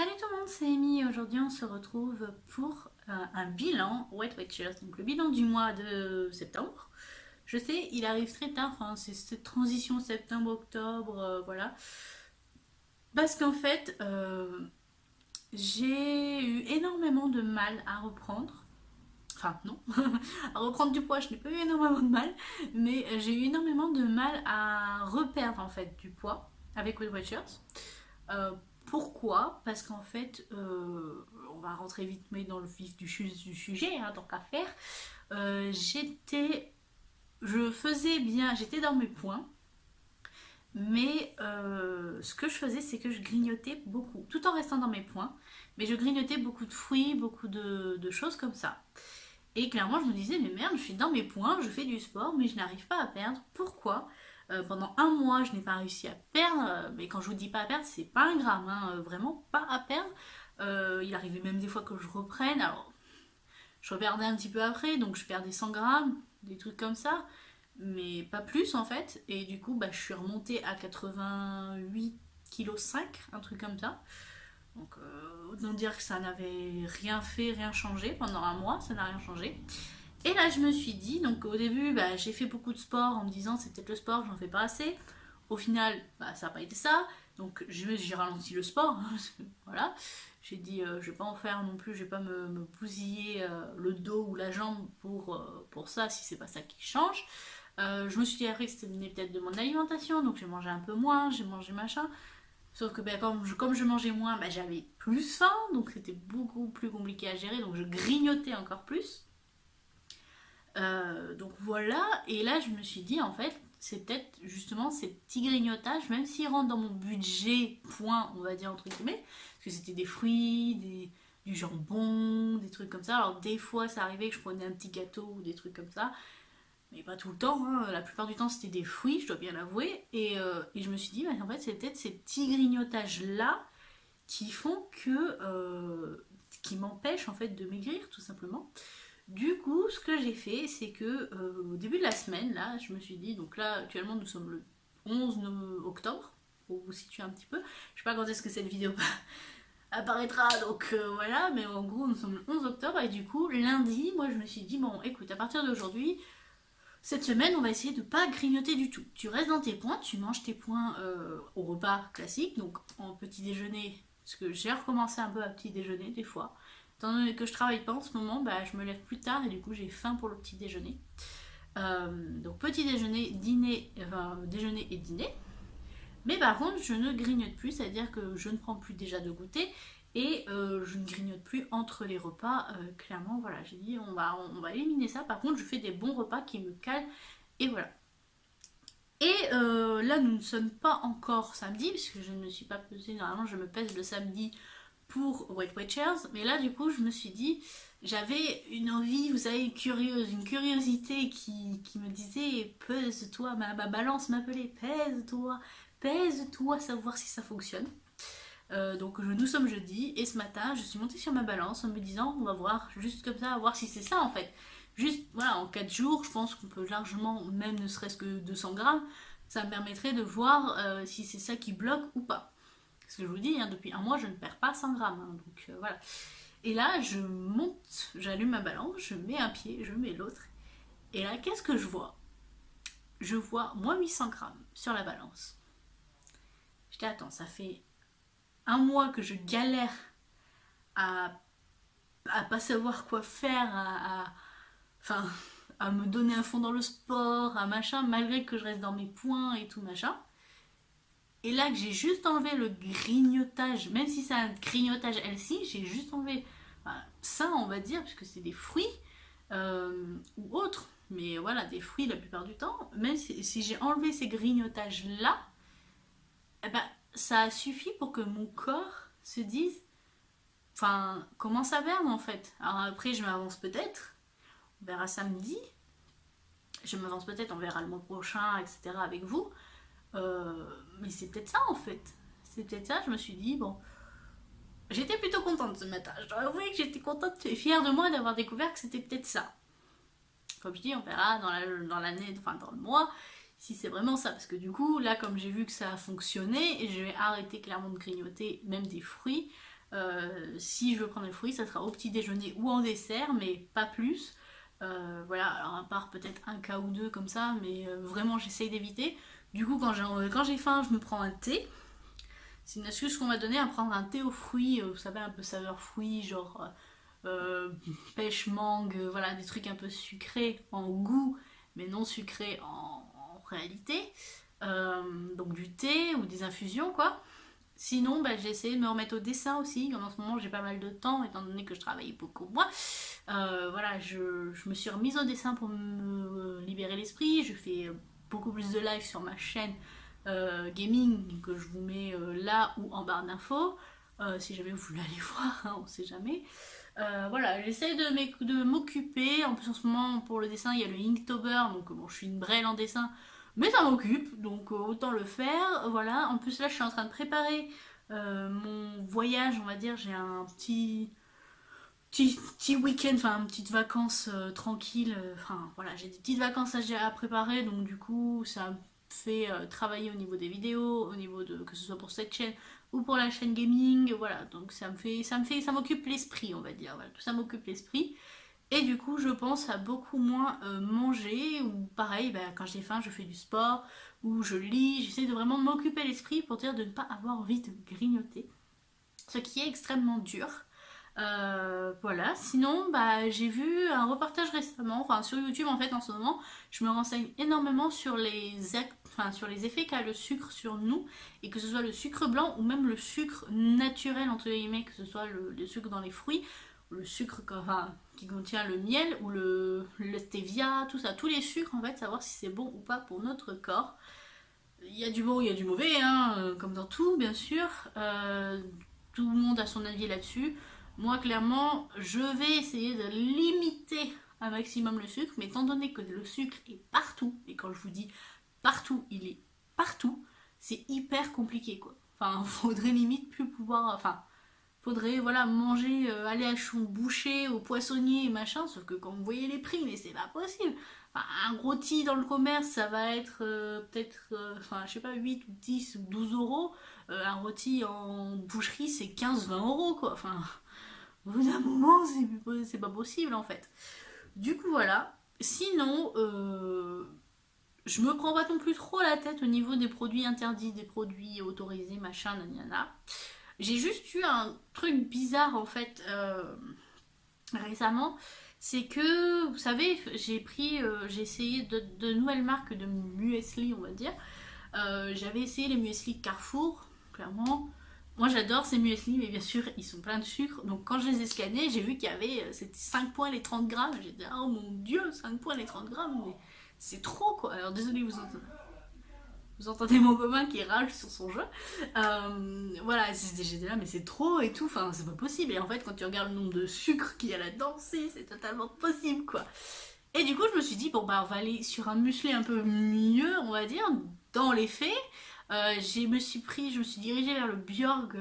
Salut tout le monde, c'est Amy. Aujourd'hui, on se retrouve pour un bilan Weight Watchers, donc le bilan du mois de septembre. Je sais, il arrive très tard, enfin, c'est cette transition septembre-octobre, voilà. Parce qu'en fait, j'ai eu énormément de mal à reprendre. Enfin, non, à reprendre du poids, je n'ai pas eu énormément de mal, mais j'ai eu énormément de mal à reperdre en fait du poids avec Weight Watchers. Euh, Pourquoi? Parce qu'en fait, on va rentrer vite mais dans le vif du sujet, hein, tant qu'à faire. J'étais, je faisais bien, j'étais dans mes points, mais ce que je faisais, c'est que je grignotais beaucoup, tout en restant dans mes points, mais je grignotais beaucoup de fruits, beaucoup de choses comme ça. Et clairement, je me disais, mais merde, je suis dans mes points, je fais du sport, mais je n'arrive pas à perdre. Pourquoi? Pendant un mois, je n'ai pas réussi à perdre. Mais quand je vous dis pas à perdre, c'est pas un gramme, hein, vraiment pas à perdre. Il arrivait même des fois que je reprenne. Alors, je reperdais un petit peu après, donc je perdais 100 grammes, des trucs comme ça, mais pas plus en fait. Et du coup, bah, je suis remontée à 88,5 kg, un truc comme ça. Donc, autant dire que ça n'avait rien fait, rien changé pendant un mois, ça n'a rien changé. Et là, je me suis dit, donc au début, bah, j'ai fait beaucoup de sport en me disant c'est peut-être le sport, j'en fais pas assez. Au final, bah, ça n'a pas été ça. Donc j'ai ralenti le sport. Hein, parce que, voilà. J'ai dit, je vais pas en faire non plus, je vais pas me bousiller le dos ou la jambe pour ça si c'est pas ça qui change. Je me suis dit après que c'était peut-être de mon alimentation, donc j'ai mangé un peu moins, j'ai mangé machin. Sauf que ben, comme je mangeais moins, ben, j'avais plus faim, donc c'était beaucoup plus compliqué à gérer, donc je grignotais encore plus. Donc voilà, et là je me suis dit en fait, c'est peut-être justement ces petits grignotages, même s'ils rentrent dans mon budget point, on va dire entre guillemets, parce que c'était des fruits, du jambon, des trucs comme ça. Alors des fois ça arrivait que je prenais un petit gâteau ou des trucs comme ça, mais pas tout le temps, hein. La plupart du temps c'était des fruits, je dois bien l'avouer. Et je me suis dit, bah, en fait c'est peut-être ces petits grignotages là qui font qui m'empêchent en fait de maigrir tout simplement. Du coup, ce que j'ai fait, c'est que au début de la semaine, là, je me suis dit, donc là, actuellement, nous sommes le 11 octobre, pour vous situer un petit peu. Je sais pas quand est-ce que cette vidéo apparaîtra, donc voilà, mais en gros, nous sommes le 11 octobre, et du coup, lundi, moi, je me suis dit, bon, écoute, à partir d'aujourd'hui, cette semaine, on va essayer de pas grignoter du tout. Tu restes dans tes points, tu manges tes points au repas classique, donc en petit déjeuner, parce que j'ai recommencé un peu à petit déjeuner des fois. Étant donné que je travaille pas en ce moment, bah, je me lève plus tard et du coup j'ai faim pour le petit déjeuner. Donc petit déjeuner, dîner, enfin déjeuner et dîner. Mais par contre, je ne grignote plus, c'est-à-dire que je ne prends plus déjà de goûter et je ne grignote plus entre les repas. Clairement, voilà, j'ai dit on va éliminer ça. Par contre, je fais des bons repas qui me calent et voilà. Et là, nous ne sommes pas encore samedi, puisque je ne me suis pas pesée. Normalement, je me pèse le samedi pour Weight Watchers. Mais là, du coup, je me suis dit, j'avais une envie, vous savez, curieuse, une curiosité qui me disait, pèse-toi, ma balance m'appelait, pèse-toi, pèse-toi, savoir si ça fonctionne. Donc nous sommes jeudi et ce matin je suis montée sur ma balance en me disant on va voir juste comme ça, voir si c'est ça en fait. Juste voilà, en 4 jours je pense qu'on peut largement, même ne serait-ce que 200 grammes, ça me permettrait de voir si c'est ça qui bloque ou pas. Parce que je vous dis, hein, depuis un mois je ne perds pas 100 grammes, hein, donc voilà. Et là je monte, j'allume ma balance, je mets un pied, je mets l'autre. Et là qu'est-ce que je vois? Je vois moins 800 grammes sur la balance. Je dis attends, ça fait un mois que je galère à pas savoir quoi faire, enfin, à me donner un fond dans le sport, à machin, malgré que je reste dans mes points et tout machin. Et là que j'ai juste enlevé le grignotage, même si c'est un grignotage healthy, j'ai juste enlevé ça on va dire, puisque c'est des fruits ou autres, mais voilà, des fruits la plupart du temps, même si j'ai enlevé ces grignotages là, eh ben, ça a suffi pour que mon corps se dise enfin, commence à perdre en fait. Alors après, je m'avance peut-être, on verra samedi. Je m'avance peut-être, on verra le mois prochain, etc. avec vous. Mais c'est peut-être ça en fait. C'est peut-être ça, je me suis dit, bon. J'étais plutôt contente ce matin. Je dois avouer que j'étais contente et fière de moi d'avoir découvert que c'était peut-être ça. Comme je dis, on verra dans l'année, enfin dans le mois, si c'est vraiment ça. Parce que du coup, là, comme j'ai vu que ça a fonctionné, je vais arrêter clairement de grignoter même des fruits. Si je veux prendre des fruits, ça sera au petit déjeuner ou en dessert, mais pas plus. Voilà, alors à part peut-être un cas ou deux comme ça, mais vraiment j'essaye d'éviter. Du coup, quand j'ai faim, je me prends un thé. C'est une astuce qu'on m'a donnée à prendre un thé aux fruits, vous savez, un peu saveur fruits, genre pêche, mangue, voilà, des trucs un peu sucrés en goût, mais non sucrés en réalité. Donc du thé ou des infusions, quoi. Sinon, bah, j'ai essayé de me remettre au dessin aussi, comme en ce moment j'ai pas mal de temps, étant donné que je travaille beaucoup moins. Voilà, je me suis remise au dessin pour me libérer l'esprit. Je fais beaucoup plus de live sur ma chaîne gaming que je vous mets là ou en barre d'infos. Si jamais vous voulez aller voir, hein, on sait jamais. Voilà, j'essaie de m'occuper. En plus, en ce moment, pour le dessin, il y a le Inktober. Donc, bon, je suis une brêle en dessin, mais ça m'occupe. Donc, autant le faire. Voilà. En plus, là, je suis en train de préparer mon voyage. On va dire, j'ai un petit week-end, enfin, une petite vacances tranquille. Enfin, voilà, j'ai des petites vacances à préparer. Donc, du coup, ça me fait travailler au niveau des vidéos, au niveau de que ce soit pour cette chaîne ou pour la chaîne gaming, voilà, donc ça m'occupe l'esprit, on va dire, voilà, tout ça m'occupe l'esprit, et du coup je pense à beaucoup moins manger, ou pareil, bah, quand j'ai faim je fais du sport, ou je lis, j'essaie de vraiment m'occuper l'esprit pour dire de ne pas avoir envie de grignoter, ce qui est extrêmement dur. Voilà, sinon bah, j'ai vu un reportage récemment, enfin sur YouTube en fait en ce moment, je me renseigne énormément sur sur les effets qu'a le sucre sur nous, et que ce soit le sucre blanc ou même le sucre naturel entre guillemets, que ce soit le sucre dans les fruits, le sucre enfin, qui contient le miel ou le stevia, tout ça, tous les sucres en fait, savoir si c'est bon ou pas pour notre corps. Il y a du bon, il y a du mauvais, hein, comme dans tout, bien sûr. Tout le monde a son avis là-dessus. Moi, clairement, je vais essayer de limiter un maximum le sucre, mais étant donné que le sucre est partout, et quand je vous dis partout, il est partout, c'est hyper compliqué, quoi. Enfin, faudrait limite plus pouvoir... Enfin, faudrait, voilà, manger, aller à son boucher, au poissonnier et machin, sauf que quand vous voyez les prix, mais c'est pas possible. Enfin, un rôti dans le commerce, ça va être peut-être, enfin, je sais pas, 8 ou 10 ou 12 euros. Un rôti en boucherie, c'est 15-20 euros, quoi. Enfin, au bout d'un moment, c'est pas possible, en fait. Du coup, voilà. Sinon, je me prends pas non plus trop la tête au niveau des produits interdits, des produits autorisés, machin, nanana. J'ai juste eu un truc bizarre, en fait, récemment. C'est que, vous savez, j'ai essayé de nouvelles marques de muesli, on va dire. J'avais essayé les muesli de Carrefour, clairement. Moi j'adore ces muesli, mais bien sûr ils sont pleins de sucre. Donc quand je les ai scannés, j'ai vu qu'il y avait c'était 5 points les 30 grammes. J'ai dit oh mon dieu, 5 points les 30 grammes, mais c'est trop quoi. Alors désolé, vous entendez mon copain qui rage sur son jeu. Voilà, j'étais là, mais c'est trop et tout, enfin c'est pas possible. Et en fait, quand tu regardes le nombre de sucre qu'il y a là-dedans, c'est totalement possible quoi. Et du coup, je me suis dit, bon bah on va aller sur un muesli un peu mieux, on va dire, dans les faits. Je me suis dirigée vers le Bjorg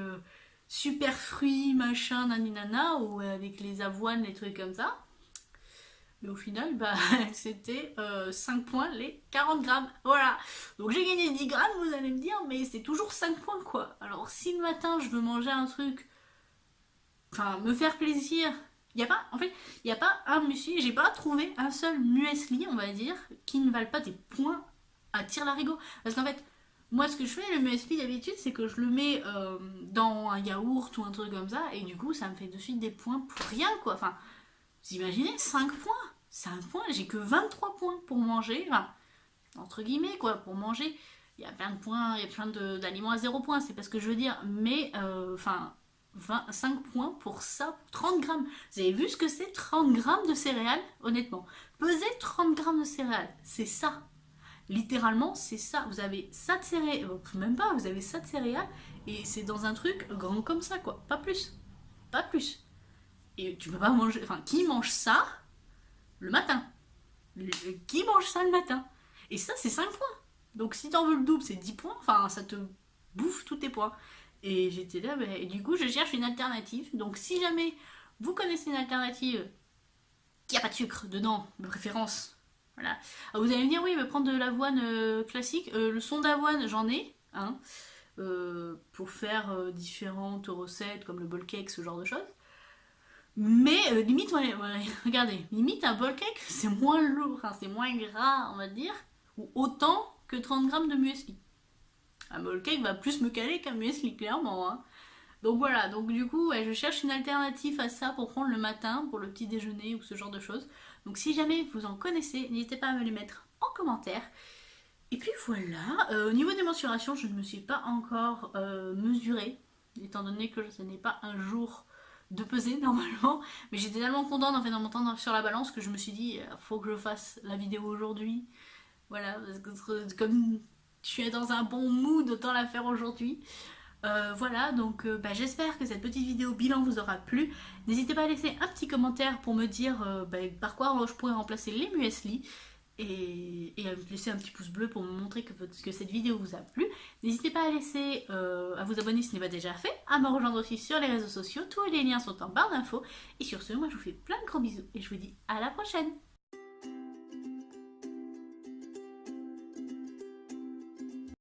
super fruits, machin, naninana, ou avec les avoines, les trucs comme ça. Mais au final, bah, c'était 5 points les 40 grammes. Voilà. Donc j'ai gagné 10 grammes, vous allez me dire, mais c'est toujours 5 points quoi. Alors si le matin je veux manger un truc, enfin me faire plaisir, il n'y a pas, en fait, il n'y a pas un muesli, j'ai pas trouvé un seul muesli, on va dire, qui ne valent pas des points à tire-larigot. Parce qu'en fait, moi ce que je fais, le muesli d'habitude, c'est que je le mets dans un yaourt ou un truc comme ça, et du coup ça me fait de suite des points pour rien quoi. Enfin, vous imaginez, 5 points 5 points, j'ai que 23 points pour manger, enfin, entre guillemets quoi, pour manger. Il y a plein de points, il y a plein d'aliments à 0 points, c'est pas ce que je veux dire, mais enfin, 5 points pour ça, 30 grammes. Vous avez vu ce que c'est 30 grammes de céréales? Honnêtement, peser 30 grammes de céréales, c'est ça. Littéralement, c'est ça. Vous avez ça de céréales, même pas, vous avez ça de céréales, et c'est dans un truc grand comme ça, quoi. Pas plus. Pas plus. Et tu peux pas manger. Enfin, qui mange ça le matin? Qui mange ça le matin? Et ça, c'est 5 points. Donc si t'en veux le double, c'est 10 points. Enfin, ça te bouffe tous tes points. Et j'étais là, bah, et du coup, je cherche une alternative. Donc si jamais vous connaissez une alternative qui a pas de sucre dedans, de préférence, voilà. Alors, vous allez me dire, oui, mais prendre de l'avoine classique. Le son d'avoine, j'en ai. Hein. pour faire différentes recettes comme le ball cake, ce genre de choses. Mais limite, regardez, limite un ball cake, c'est moins lourd, hein, c'est moins gras, on va dire, ou autant que 30 grammes de muesli. Un ball cake va plus me caler qu'un muesli, clairement. Hein. Donc voilà, donc du coup, ouais, je cherche une alternative à ça pour prendre le matin, pour le petit déjeuner ou ce genre de choses. Donc si jamais vous en connaissez, n'hésitez pas à me les mettre en commentaire. Et puis voilà, au niveau des mensurations, je ne me suis pas encore mesurée, étant donné que ce n'est pas un jour de peser normalement. Mais j'étais tellement contente en fait en montant sur la balance que je me suis dit, faut que je fasse la vidéo aujourd'hui. Voilà, parce que comme je suis dans un bon mood, autant la faire aujourd'hui. Voilà, donc j'espère que cette petite vidéo bilan vous aura plu. N'hésitez pas à laisser un petit commentaire pour me dire par quoi je pourrais remplacer les muesli. Et à me laisser un petit pouce bleu pour me montrer que cette vidéo vous a plu. N'hésitez pas à vous abonner si ce n'est pas déjà fait, à me rejoindre aussi sur les réseaux sociaux, tous les liens sont en barre d'infos. Et sur ce, moi je vous fais plein de gros bisous et je vous dis à la prochaine.